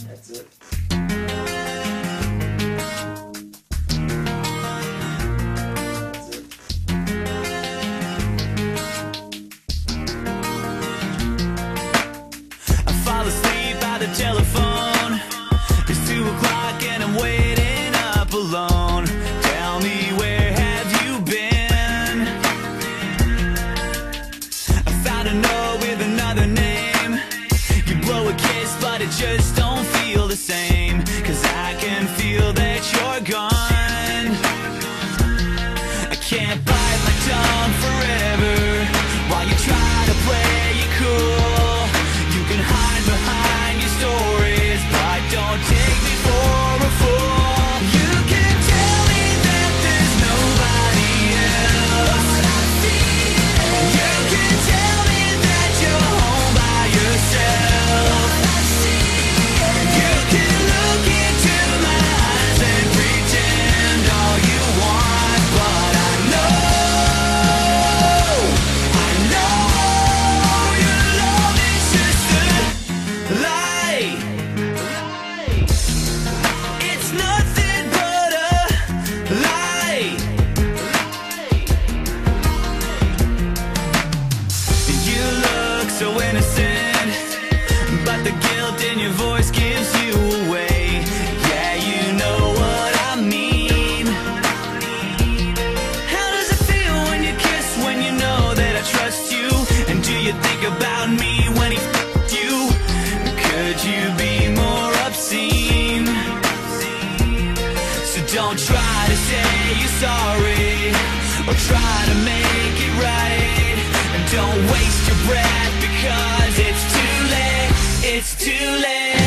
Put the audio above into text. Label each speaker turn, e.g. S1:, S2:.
S1: That's it.
S2: Telephone, it's 2 o'clock and I'm waiting up alone. Tell me, where have you been? I found a note with another name. You blow a kiss but it just don't feel the same, 'cause I can feel that you're gone. I can't bite my tongue forever while you try to play it cool. You can hide behind your stories, but don't take me for a fool. You can tell me that there's nobody else. You can tell me that you're home by yourself. You can look into my eyes and pretend all you want, but I know your love is just a lie. It's nothing but a lie. You look so innocent, but the guilt in your voice gives you away. Yeah, you know what I mean. How does it feel when you kiss, when you know that I trust you? And do you think about me when he f***ed you? Could you be more obscene? So don't try to say you're sorry, or try to make it right. And don't waste your breath, because it's too late. It's too late.